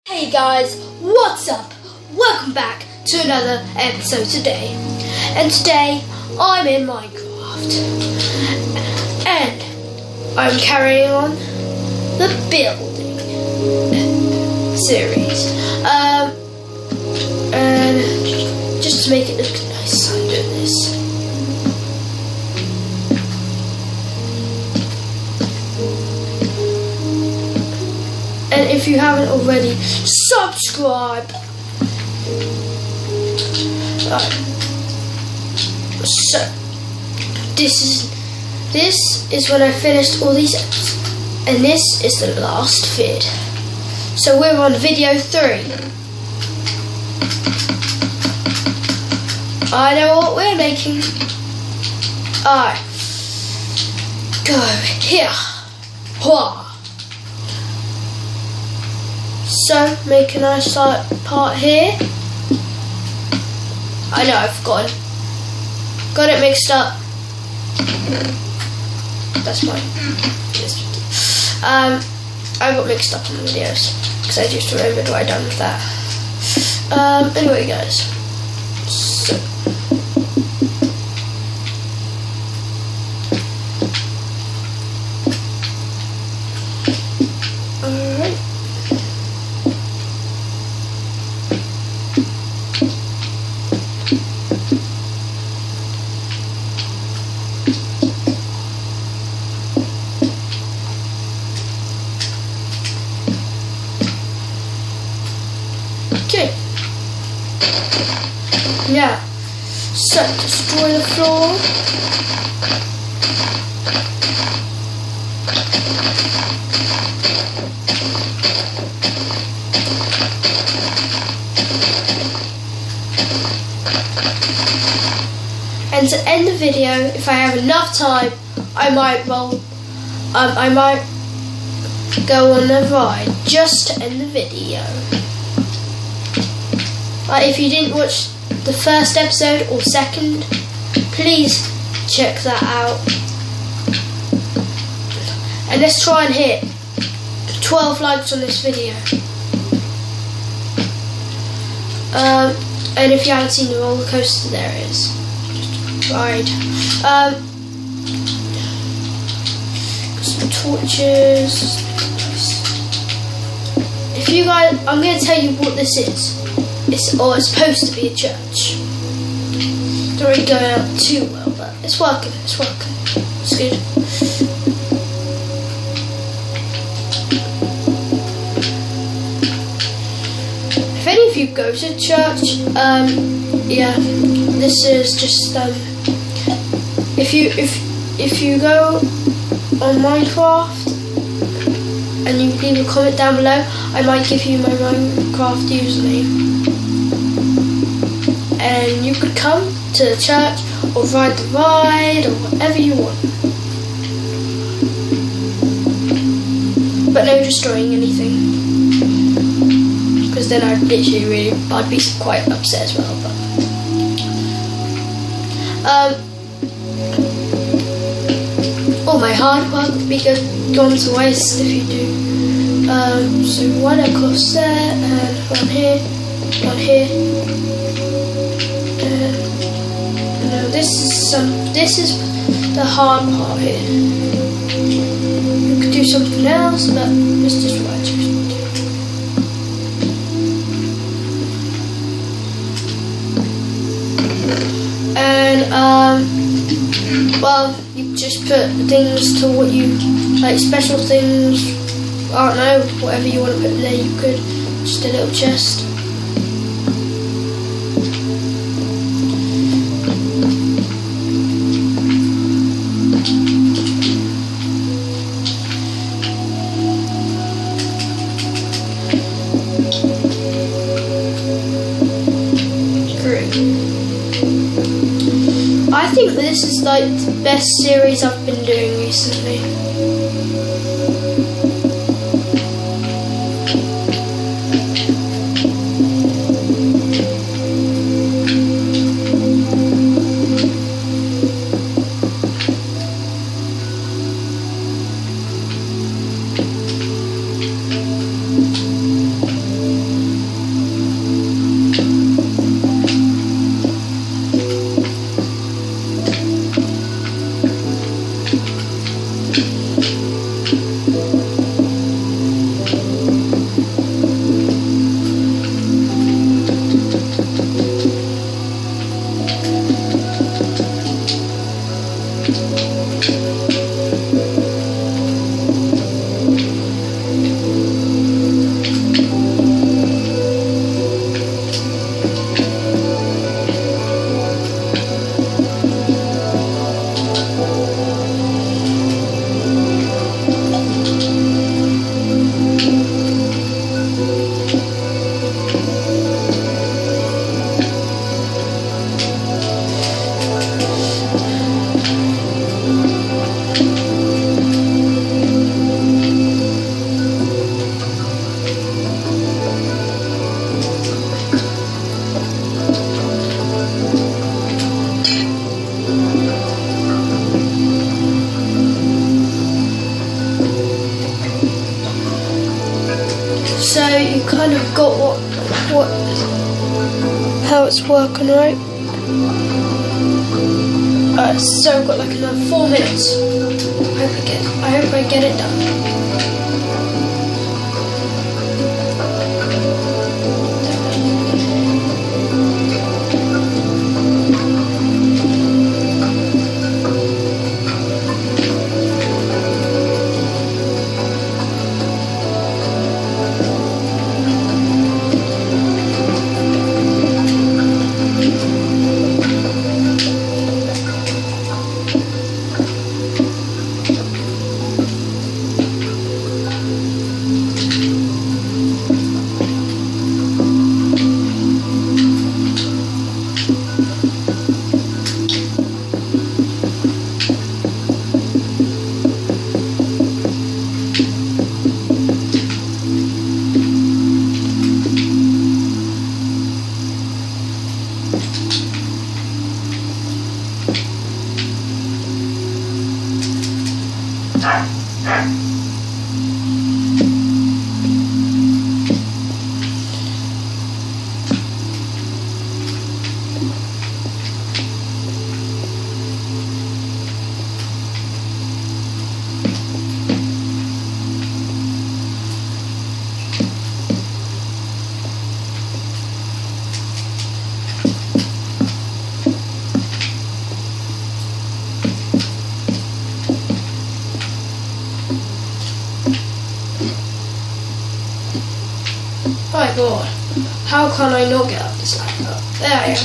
Hey guys, what's up? Welcome back to another episode today. And today I'm in Minecraft. And I'm carrying on the building series. And just to make it look nice, I'm doing this. And if you haven't already, subscribe. So this is when I finished all these episodes, and this is the last vid. So we're on video 3. I know what we're making. I go here. Whoa. So, make a nice part here. I know, I've got it mixed up. That's mine. I got mixed up in the videos because I just remembered what I done with that. Anyway, guys. So. Alright. Okay. Now, so destroy the floor. And to end the video, if I have enough time, I might go on a ride just to end the video. If you didn't watch the first episode or second, please check that out. And let's try and hit 12 likes on this video. And if you haven't seen the roller coaster, there it is. Just ride. Some torches. If you guys, I'm going to tell you what this is. It's supposed to be a church. It's not really going out too well, but it's working. It's working. It's good. If any of you go to church, yeah, this is just if you go on Minecraft and you leave a comment down below, I might give you my Minecraft username. And you could come to the church or ride the ride or whatever you want. But no destroying anything. Because then I'd be quite upset as well. But all my hard work would be gone to waste if you do. So one across there and one here, one here. No, this is the hard part here. You could do something else, but this is what I choose to do. And well, you just put things to what you like, special things. I don't know, whatever you want to put in there. You could just a little chest. I think this is like the best series I've been doing recently. So you kind of got how it's working, right? So I've got like another 4 minutes. I hope I get it done. Oh my god, how can I not get up this ladder? There I am.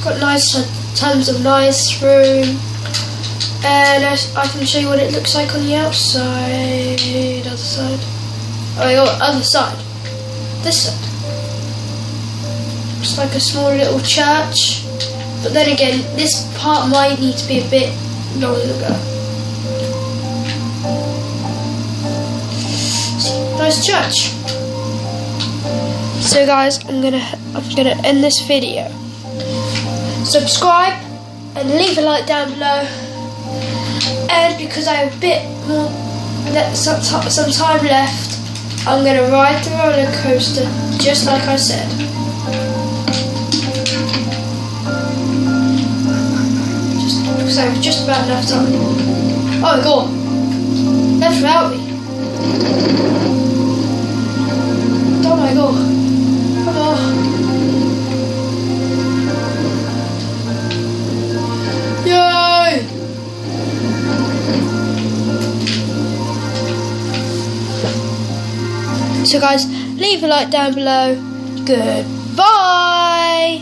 Got tons of nice room, and I can show you what it looks like on the outside. Other side. Oh my god, other side. This side. It's like a small little church, but then again, this part might need to be a bit longer. Nice church. So guys, I'm gonna end this video. Subscribe and leave a like down below, and because I have a bit more some time left, I'm going to ride the roller coaster just like I said. Because I have just about enough time. Oh my god, left without me. Oh my god, come on. Yay! So guys, leave a like down below. Goodbye!